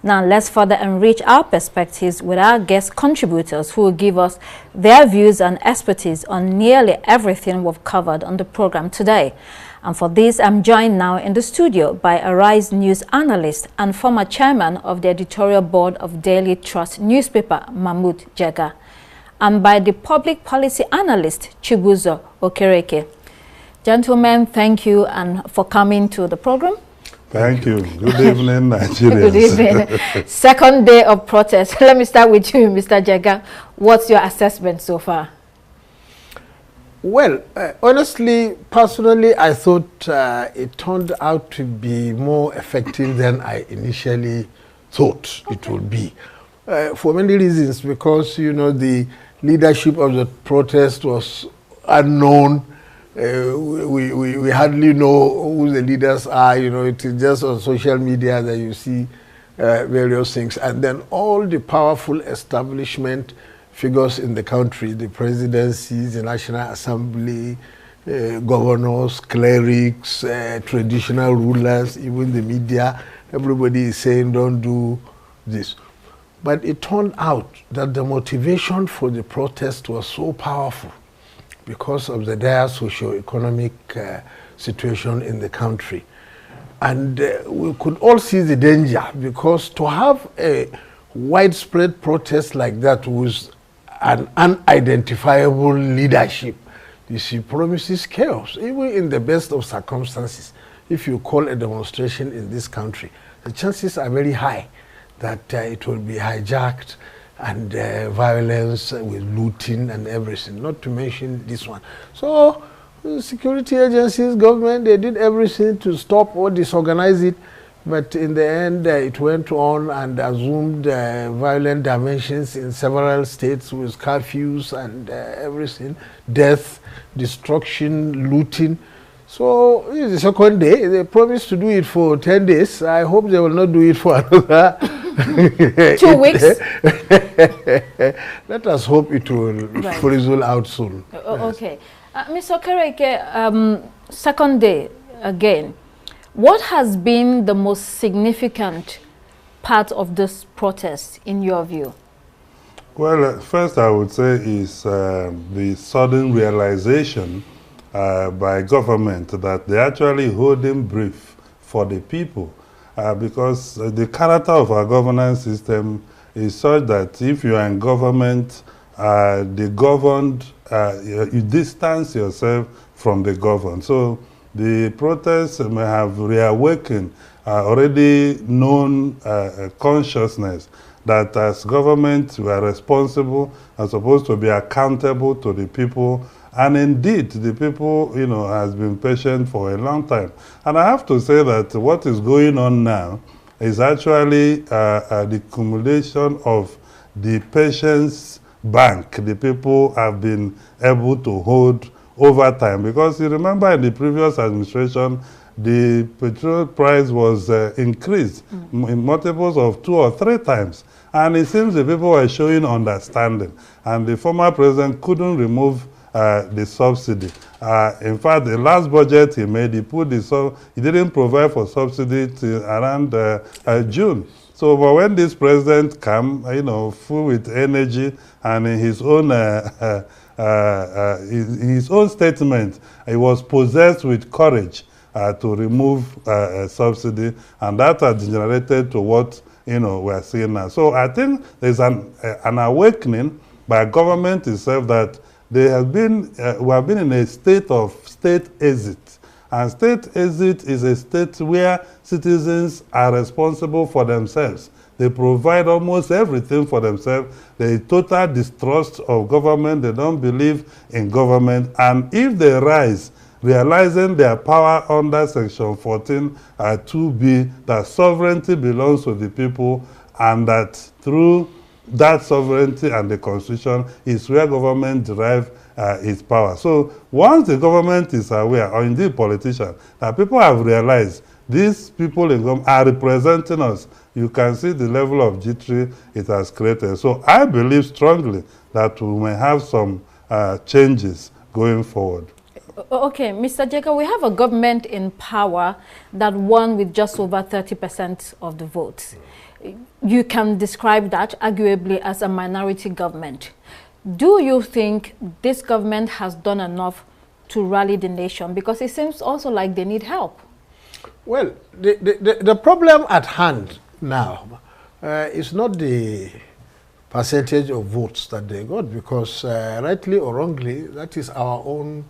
Now, let's further enrich our perspectives with our guest contributors who will give us their views and expertise on nearly everything we've covered on the program today. And for this, I'm joined now in the studio by Arise News analyst and former chairman of the editorial board of Daily Trust newspaper, Mahmood Jega, and by the public policy analyst, Chibuzo Okereke. Gentlemen, thank you and for coming to the program. Thank you. Good evening, Nigerians. Good evening. Second day of protest. Let me start with you, Mr. Jega. What's your assessment so far? Well, honestly, personally, I thought it turned out to be more effective than I initially thought it would be. For many reasons, because, you know, the leadership of the protest was unknown. We hardly know who the leaders are. You know, it is just on social media that you see various things. And then all the powerful establishment figures in the country, the presidency, the National Assembly, governors, clerics, traditional rulers, even the media, everybody is saying don't do this. But it turned out that the motivation for the protest was so powerful because of the dire socio-economic situation in the country. And we could all see the danger, because to have a widespread protest like that with an unidentifiable leadership, you see, promises chaos, even in the best of circumstances. If you call a demonstration in this country, the chances are very high that it will be hijacked and violence with looting and everything, not to mention this one. So security agencies, government, they did everything to stop or disorganize it, but in the end it went on and assumed violent dimensions in several states with curfews and everything, death, destruction, looting. So the second day, they promised to do it for 10 days. I hope they will not do it for another 2 weeks. Let us hope it will frizzle out soon. Yes. Okay. Mr. Okereke, second day again. What has been the most significant part of this protest in your view? Well, first I would say is the sudden realization by government that they're actually holding brief for the people, because the character of our governance system is such that if you are in government, the governed, you distance yourself from the governed. So the protests may have reawakened already known consciousness that as government we are responsible and supposed to be accountable to the people. And indeed, the people, you know, has been patient for a long time. And I have to say that what is going on now is actually the accumulation of the patience bank the people have been able to hold over time. Because you remember in the previous administration, the petrol price was increased in multiples of 2 or 3 times. And it seems the people were showing understanding. And the former president couldn't remove the subsidy. In fact, the last budget he made, he didn't provide for subsidy till around June. So, but when this president came, you know, full with energy, and in his own statement, he was possessed with courage to remove subsidy, and that has generated to what, you know, we're seeing now. So I think there's an awakening by government itself that they have been, we have been in a state of state exit. And state exit is a state where citizens are responsible for themselves. They provide almost everything for themselves. There is total distrust of government. They don't believe in government. And if they rise, realizing their power under Section 14 2B, that sovereignty belongs to the people, and that through that sovereignty and the Constitution is where government derives its power. So once the government is aware, or indeed politicians, that people have realized these people in government are representing us, you can see the level of jittery it has created. So I believe strongly that we may have some changes going forward. Okay, Mr. Jega, we have a government in power that won with just over 30% of the votes. You can describe that arguably as a minority government. Do you think this government has done enough to rally the nation? Because it seems also like they need help. Well, the problem at hand now is not the percentage of votes that they got, because rightly or wrongly, that is our own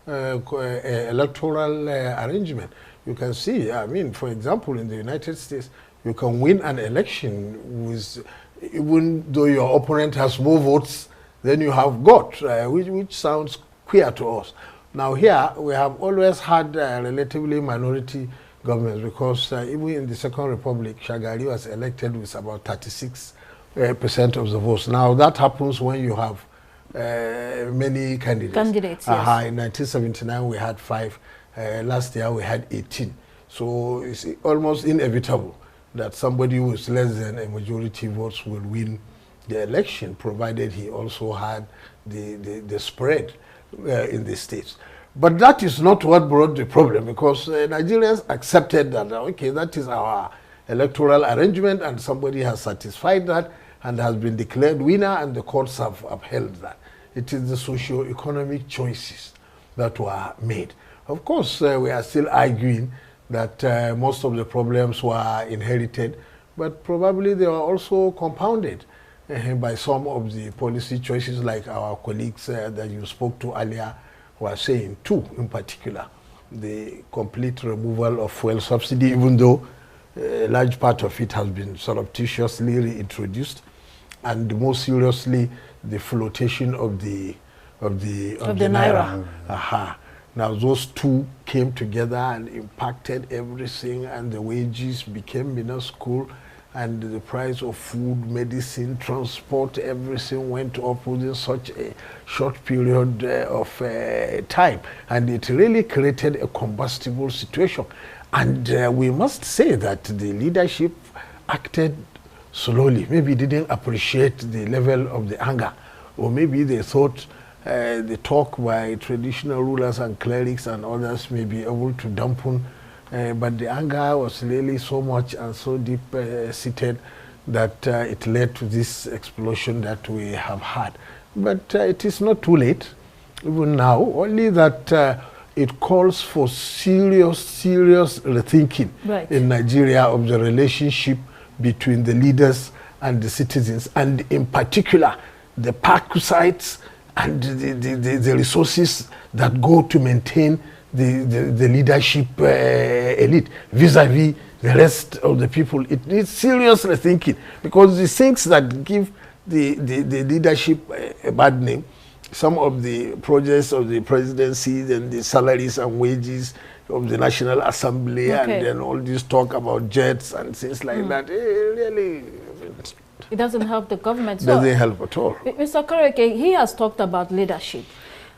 electoral arrangement. You can see, I mean, for example, in the United States, you can win an election with, even though your opponent has more votes than you have got, which sounds queer to us. Now here, we have always had relatively minority governments, because even in the Second Republic, Shagari was elected with about 36% of the votes. Now that happens when you have many candidates. Yes. In 1979 we had 5. Last year we had 18. So it's almost inevitable that somebody with less than a majority votes will win the election, provided he also had the spread in the states. But that is not what brought the problem, because Nigerians accepted that, okay, that is our electoral arrangement, and somebody has satisfied that and has been declared winner, and the courts have upheld that. It is the socio-economic choices that were made. Of course, we are still arguing that most of the problems were inherited, but probably they were also compounded by some of the policy choices, like our colleagues that you spoke to earlier were saying, two in particular. The complete removal of fuel subsidy, even though a large part of it has been surreptitiously reintroduced, and more seriously, the flotation of the naira. Now those two came together and impacted everything, and the wages became minuscule, and the price of food, medicine, transport, everything went up within such a short period of time. And it really created a combustible situation. And we must say that the leadership acted slowly. Maybe didn't appreciate the level of the anger, or maybe they thought the talk by traditional rulers and clerics and others may be able to dampen, but the anger was really so much and so deep seated that it led to this explosion that we have had. But it is not too late, even now, only that it calls for serious rethinking in Nigeria of the relationship between the leaders and the citizens, and in particular, the parasites and the resources that go to maintain the leadership elite vis-a-vis the rest of the people. It needs serious rethinking, because the things that give the leadership a bad name, some of the projects of the presidency and the salaries and wages of the National Assembly, and then all this talk about jets and things like that, really, it doesn't help the government. It doesn't help at all. Mr. Koreke, he has talked about leadership.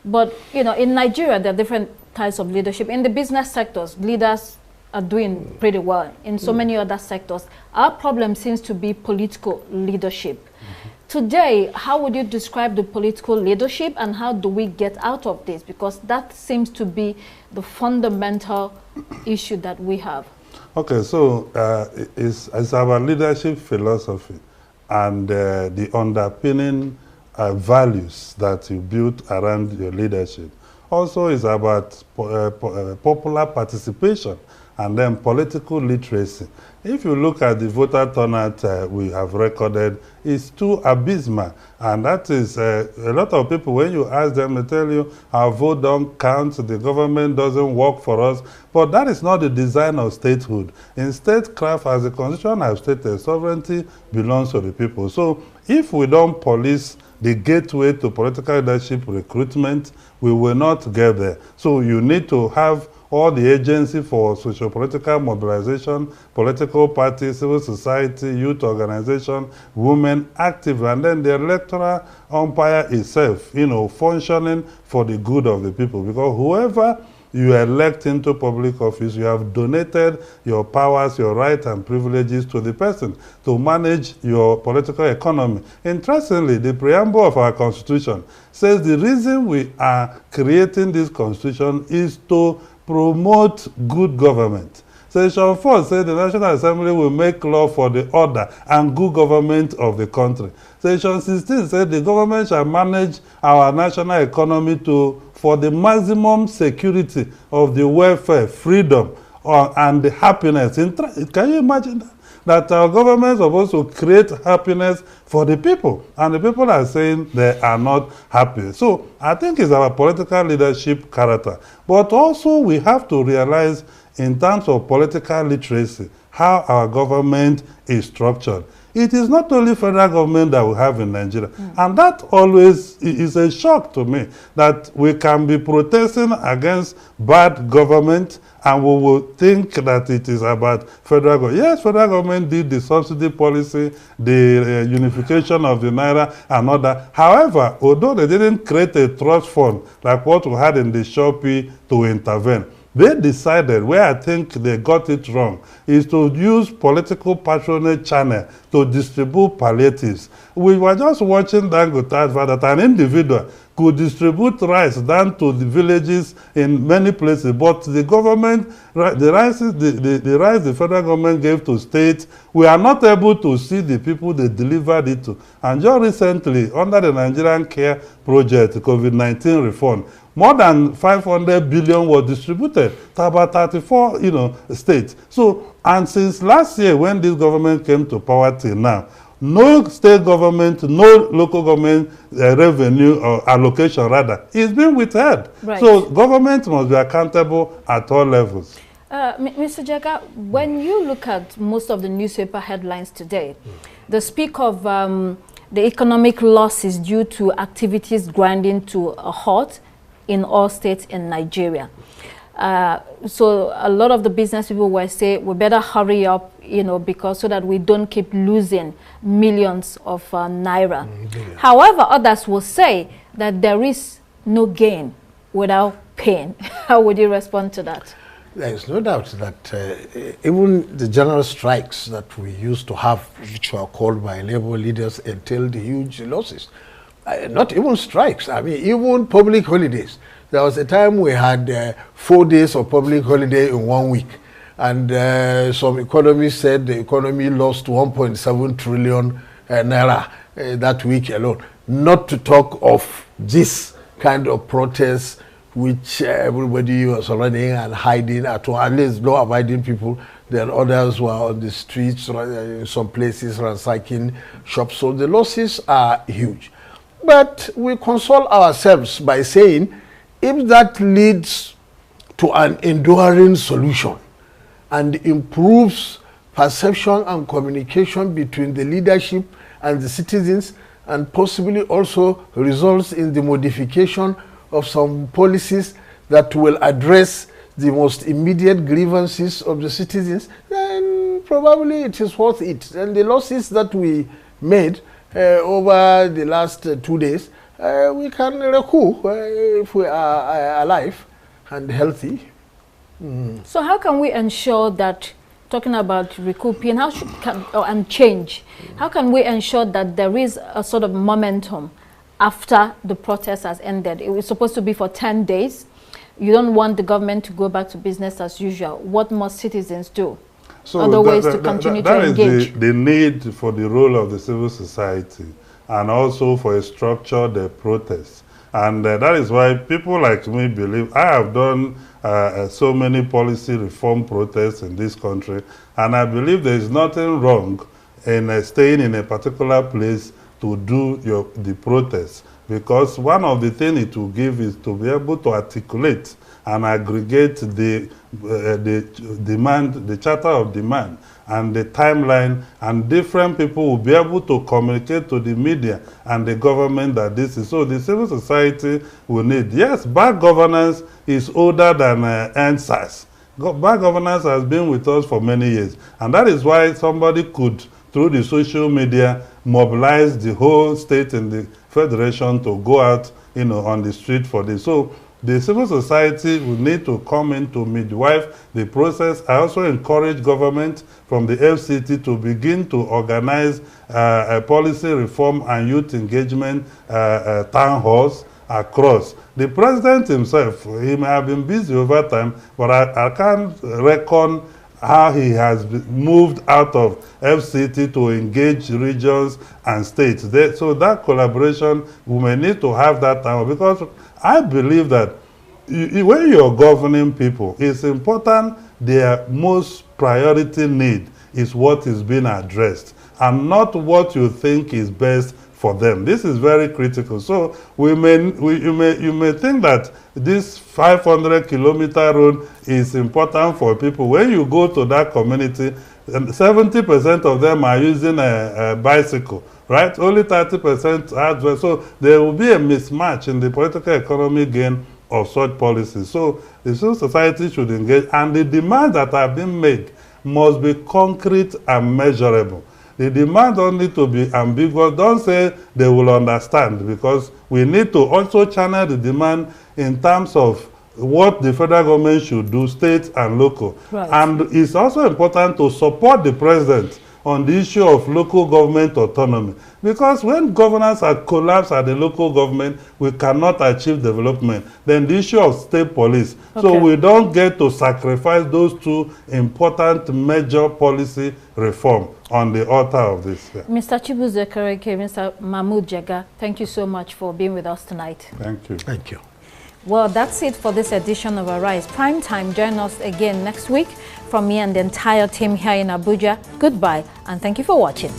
But, you know, in Nigeria, there are different types of leadership. In the business sectors, leaders are doing pretty well. In so many other sectors, our problem seems to be political leadership. Today, how would you describe the political leadership, and how do we get out of this? Because that seems to be the fundamental issue that we have. Okay, so it's our leadership philosophy and the underpinning values that you build around your leadership. Also, it's about popular participation and then political literacy. If you look at the voter turnout we have recorded, it's too abysmal. And that is, a lot of people, when you ask them, they tell you, our vote don't count, the government doesn't work for us. But that is not the design of statehood. In statecraft, as the Constitution has stated, sovereignty belongs to the people. So if we don't police the gateway to political leadership recruitment, we will not get there. So you need to have all the agency for socio-political mobilization, political parties, civil society, youth organization, women active, and then the electoral umpire itself, you know, functioning for the good of the people. Because whoever you elect into public office, you have donated your powers, your rights and privileges to the person to manage your political economy. Interestingly, the preamble of our Constitution says the reason we are creating this Constitution is to promote good government. Section 4 says the National Assembly will make law for the order and good government of the country. Section 16 says the government shall manage our national economy for the maximum security of the welfare, freedom, and the happiness. Can you imagine that? That our government is supposed to create happiness for the people, and the people are saying they are not happy. So I think it's our political leadership character. But also we have to realize in terms of political literacy, how our government is structured. It is not only federal government that we have in Nigeria. And that always is a shock to me, that we can be protesting against bad government and we will think that it is about federal government. Yes, federal government did the subsidy policy, the unification of the Naira and all that. However, although they didn't create a trust fund like what we had in the Shopee to intervene, they decided, where I think they got it wrong, is to use political patronage channel to distribute palliatives. We were just watching Dangote advert that an individual could distribute rice down to the villages in many places, but the government, the rice the federal government gave to states, we are not able to see the people they delivered it to. And just recently, under the Nigerian Care Project, COVID-19 reform, more than 500 billion was distributed to about 34, states. So, and since last year when this government came to power till now, no state government, no local government revenue or allocation rather is being withheld. Right. So government must be accountable at all levels. Mr. Jaga, when you look at most of the newspaper headlines today, they speak of the economic losses due to activities grinding to a halt in all states in Nigeria. So a lot of the business people will say, we better hurry up, because so that we don't keep losing millions of naira. However, others will say that there is no gain without pain. How would you respond to that? There is no doubt that even the general strikes that we used to have, which were called by labor leaders, entailed huge losses. Not even strikes, I mean, even public holidays. There was a time we had 4 days of public holiday in 1 week. And some economists said the economy lost 1.7 trillion naira that week alone. Not to talk of this kind of protests which everybody was running and hiding, at least law-abiding people. Then others were on the streets, in some places ransacking shops. So the losses are huge. But we console ourselves by saying, if that leads to an enduring solution and improves perception and communication between the leadership and the citizens, and possibly also results in the modification of some policies that will address the most immediate grievances of the citizens, then probably it is worth it. And the losses that we made over the last 2 days, we can recoup if we are alive and healthy. So how can we ensure that, talking about recouping and change, how can we ensure that there is a sort of momentum after the protest has ended? It was supposed to be for 10 days. You don't want the government to go back to business as usual. What must citizens do? So other ways to continue to engage? That is the need for the role of the civil society, and also for a structured protest. And that is why people like me believe, I have done so many policy reform protests in this country, and I believe there is nothing wrong in staying in a particular place to do the protest, because one of the things it will give is to be able to articulate and aggregate the demand, the charter of demand, and the timeline, and different people will be able to communicate to the media and the government that this is. So the civil society will need, yes, bad governance is older than NSAS. Bad governance has been with us for many years, and that is why somebody could, through the social media, mobilize the whole state and the federation to go out, on the street for this. So the civil society will need to come in to midwife the process. I also encourage government from the FCT to begin to organize a policy reform and youth engagement town halls across. The president himself, he may have been busy over time, but I can't reckon how he has moved out of FCT to engage regions and states. So that collaboration, we may need to have that time, because I believe that when you're governing people, it's important their most priority need is what is being addressed and not what you think is best for them. This is very critical. So you may think that this 500-kilometer road is important for people. When you go to that community, 70% of them are using a bicycle, right? Only 30% are. So there will be a mismatch in the political economy gain of such policies. So the civil society should engage, and the demands that have been made must be concrete and measurable. The demand don't need to be ambiguous. Don't say they will understand, because we need to also channel the demand in terms of what the federal government should do, state and local. Right. And it's also important to support the president on the issue of local government autonomy, because when governance has collapsed at the local government, we cannot achieve development. Then the issue of state police. Okay. So we don't get to sacrifice those two important major policy reform on the altar of this. Yeah. Mr. Chibuzo Kereke, Mr. Mahmood Jega, thank you so much for being with us tonight. Thank you. Thank you. Well, that's it for this edition of Arise Prime Time. Join us again next week. From me and the entire team here in Abuja, goodbye and thank you for watching.